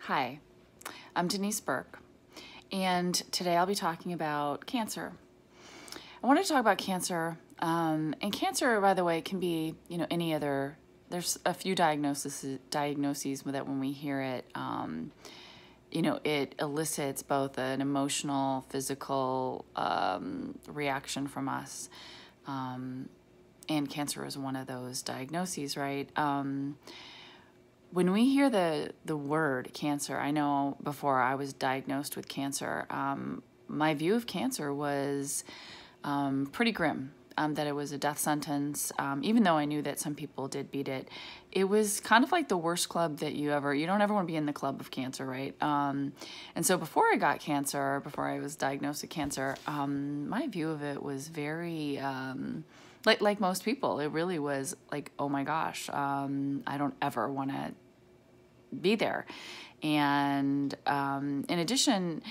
Hi, I'm Denise Burke, and today I'll be talking about cancer. I wanted to talk about cancer, and cancer, by the way, can be, any other. There's a few diagnoses that when we hear it, it elicits both an emotional, physical reaction from us, and cancer is one of those diagnoses, right? When we hear the word cancer, I know before I was diagnosed with cancer, my view of cancer was pretty grim, that it was a death sentence. Even though I knew that some people did beat it, it was kind of like the worst club that you don't ever want to be in the club of cancer, right? And so before I got cancer, before I was diagnosed with cancer, my view of it was very... like most people, it really was like, oh my gosh, I don't ever want to be there. And in addition,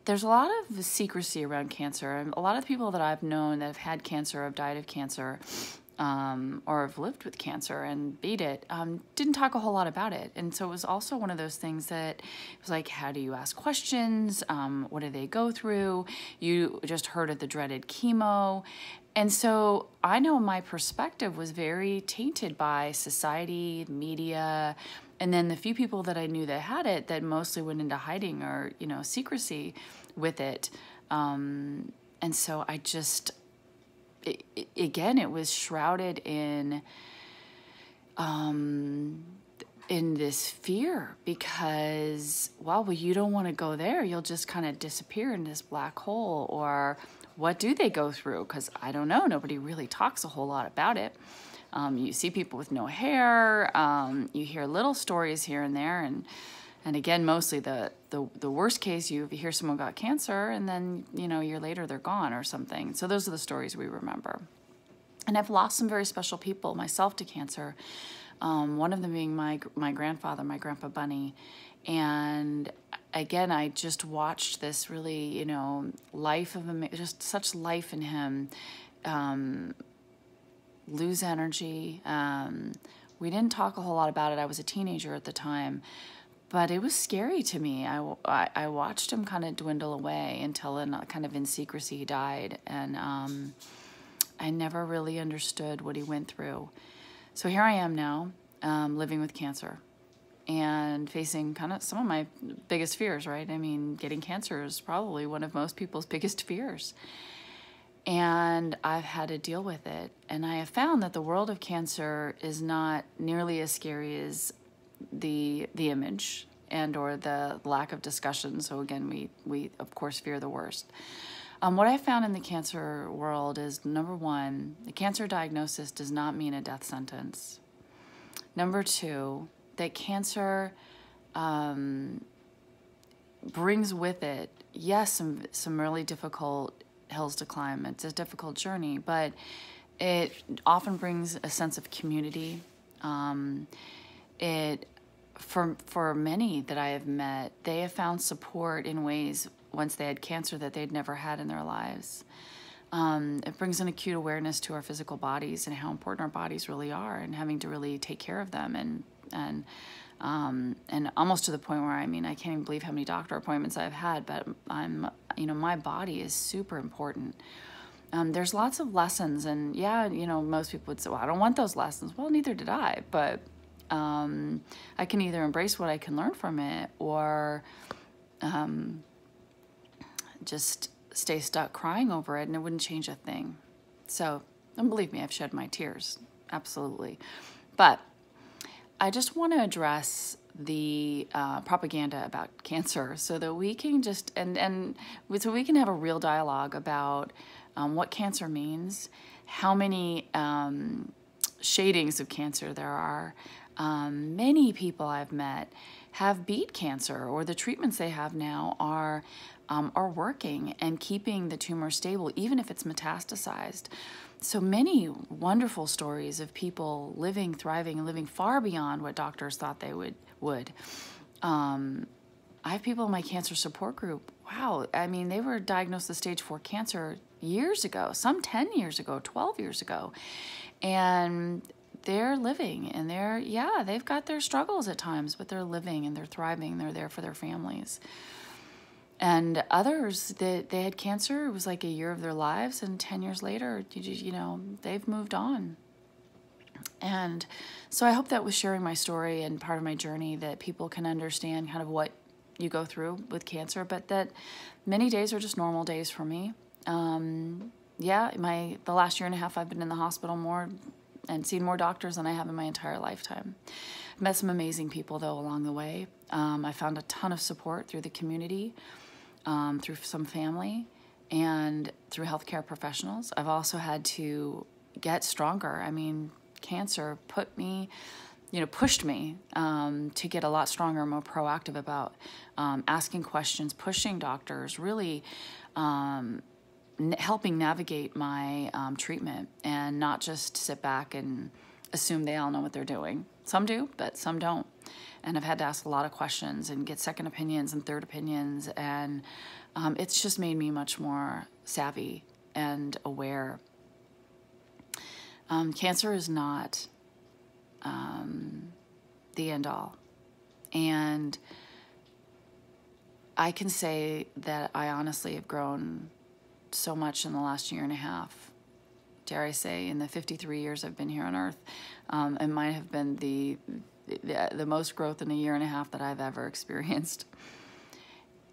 there's a lot of secrecy around cancer. And a lot of people that I've known that have had cancer, have died of cancer, or have lived with cancer and beat it, didn't talk a whole lot about it. And so it was also one of those things that it was like, how do you ask questions? What do they go through? You just heard of the dreaded chemo. And so I know my perspective was very tainted by society, media, and then the few people that I knew that had it that mostly went into hiding or, secrecy with it. And so I just, it was shrouded in this fear because, well, you don't want to go there. You'll just kind of disappear in this black hole. Or what do they go through? Because I don't know. Nobody really talks a whole lot about it. You see people with no hair. You hear little stories here and there. And again, mostly the worst case, you hear someone got cancer and then, a year later they're gone or something. So those are the stories we remember. And I've lost some very special people myself to cancer. One of them being my grandfather, my Grandpa Bunny. And again, I just watched this really, life of him, just such life in him, lose energy. We didn't talk a whole lot about it. I was a teenager at the time, but it was scary to me. I watched him kind of dwindle away until kind of in secrecy he died. And I never really understood what he went through. So here I am now, living with cancer and facing kind of some of my biggest fears, right? I mean, getting cancer is probably one of most people's biggest fears. And I've had to deal with it. And I have found that the world of cancer is not nearly as scary as the image and or the lack of discussion. So again, we of course fear the worst. What I found in the cancer world is, number one, the cancer diagnosis does not mean a death sentence. Number two, that cancer brings with it, yes, some really difficult hills to climb. It's a difficult journey, but it often brings a sense of community. For many that I have met, they have found support in ways once they had cancer that they'd never had in their lives. It brings an acute awareness to our physical bodies and how important our bodies really are, and having to really take care of them, and almost to the point where, I can't even believe how many doctor appointments I've had, but my body is super important. There's lots of lessons, and yeah, most people would say, well, I don't want those lessons. Well, neither did I, but I can either embrace what I can learn from it or just stay stuck crying over it, and it wouldn't change a thing. So, and believe me, I've shed my tears, absolutely. But I just want to address the propaganda about cancer so that we can just, so we can have a real dialogue about what cancer means, how many shadings of cancer there are. Many people I've met have beat cancer, or the treatments they have now are working and keeping the tumor stable, even if it's metastasized. So many wonderful stories of people living, thriving, and living far beyond what doctors thought they would. I have people in my cancer support group. Wow, they were diagnosed with stage 4 cancer years ago, some 10 years ago, 12 years ago. And they're living, and they've got their struggles at times, but they're living and they're thriving. They're there for their families. And others that they had cancer, it was like a year of their lives, and 10 years later, they've moved on. And so I hope that with sharing my story and part of my journey that people can understand kind of what you go through with cancer, but that many days are just normal days for me. The last year and a half I've been in the hospital more and seen more doctors than I have in my entire lifetime. I've met some amazing people, though, along the way. I found a ton of support through the community, through some family, and through healthcare professionals. I've also had to get stronger. I mean, cancer pushed me to get a lot stronger, more proactive about asking questions, pushing doctors, really helping navigate my treatment, and not just sit back and assume they all know what they're doing. Some do, but some don't. And I've had to ask a lot of questions and get second opinions and third opinions, and it's just made me much more savvy and aware. Cancer is not the end all. And I can say that I honestly have grown so much in the last year and a half. Dare I say, in the 53 years I've been here on Earth, it might have been the most growth in a year and a half that I've ever experienced.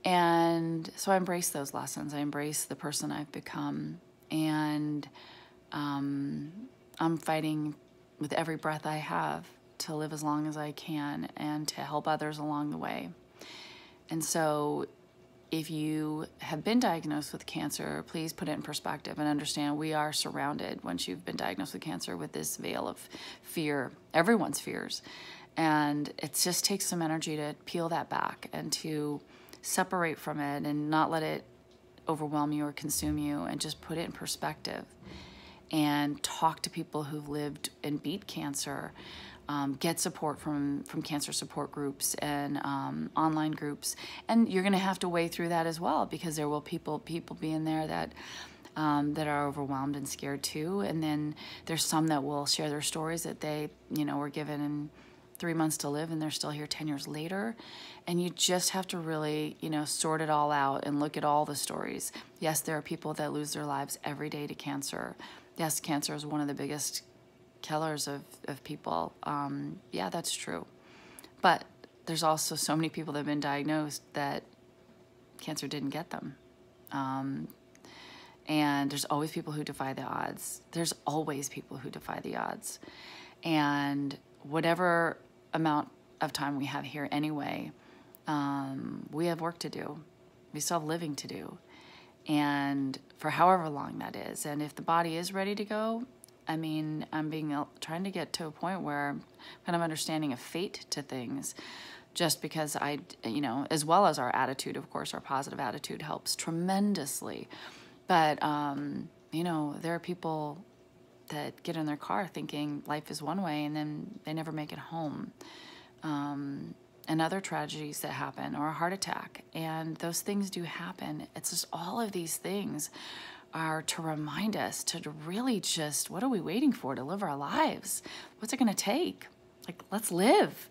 And so I embrace those lessons. I embrace the person I've become. And I'm fighting with every breath I have to live as long as I can and to help others along the way. And so if you have been diagnosed with cancer, please put it in perspective and understand we are surrounded, once you've been diagnosed with cancer, with this veil of fear, everyone's fears. And it just takes some energy to peel that back and to separate from it and not let it overwhelm you or consume you, and just put it in perspective and talk to people who've lived and beat cancer. Get support from cancer support groups and online groups. And you're going to have to wade through that as well, because there will people be in there that are overwhelmed and scared too. And then there's some that will share their stories that they, were given in 3 months to live, and they're still here 10 years later. And you just have to really, sort it all out and look at all the stories. Yes, there are people that lose their lives every day to cancer. Yes, cancer is one of the biggest killers of people. Yeah, that's true. But there's also so many people that have been diagnosed that cancer didn't get them. And there's always people who defy the odds. There's always people who defy the odds. And whatever amount of time we have here anyway, we have work to do. We still have living to do. And for however long that is. And if the body is ready to go, I mean, I'm trying to get to a point where I'm kind of understanding a fate to things, just because as well as our attitude, of course, our positive attitude helps tremendously. But, there are people that get in their car thinking life is one way, and then they never make it home. And other tragedies that happen, or a heart attack. And those things do happen. It's just all of these things are to remind us to really just, what are we waiting for to live our lives? What's it going to take? Let's live.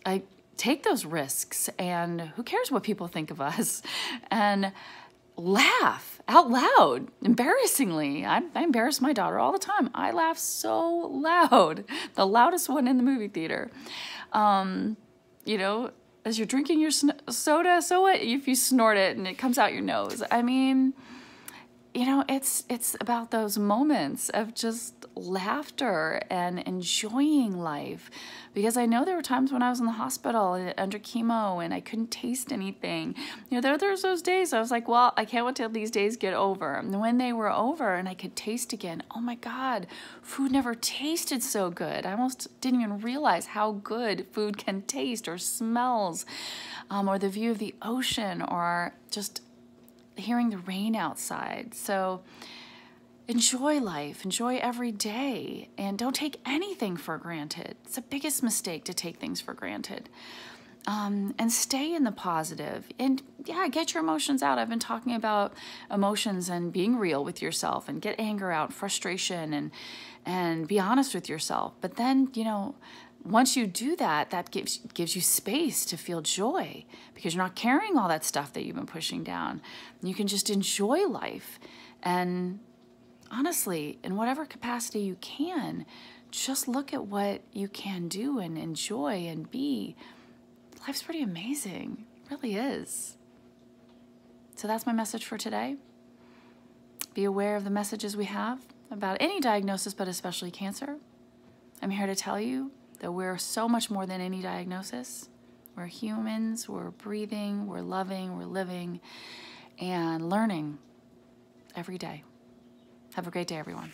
I take those risks, and who cares what people think of us? And laugh out loud. Embarrassingly, I embarrass my daughter all the time. I laugh so loud, the loudest one in the movie theater. As you're drinking your soda, so what if you snort it and it comes out your nose? I mean, it's about those moments of just laughter and enjoying life. Because I know there were times when I was in the hospital under chemo and I couldn't taste anything. There's those days I was like, well, I can't wait till these days get over. And when they were over and I could taste again, oh my God, food never tasted so good. I almost didn't even realize how good food can taste, or smells, or the view of the ocean, or just hearing the rain outside. So enjoy life, enjoy every day, and don't take anything for granted. It's the biggest mistake to take things for granted. and stay in the positive. And yeah, get your emotions out. I've been talking about emotions and being real with yourself, and get anger out, frustration, and be honest with yourself. But then, you know, once you do that, that gives you space to feel joy, because you're not carrying all that stuff that you've been pushing down. You can just enjoy life. And honestly, in whatever capacity you can, just look at what you can do and enjoy and be. Life's pretty amazing. It really is. So that's my message for today. Be aware of the messages we have about any diagnosis, but especially cancer. I'm here to tell you that we're so much more than any diagnosis. We're humans, we're breathing, we're loving, we're living, and learning every day. Have a great day, everyone.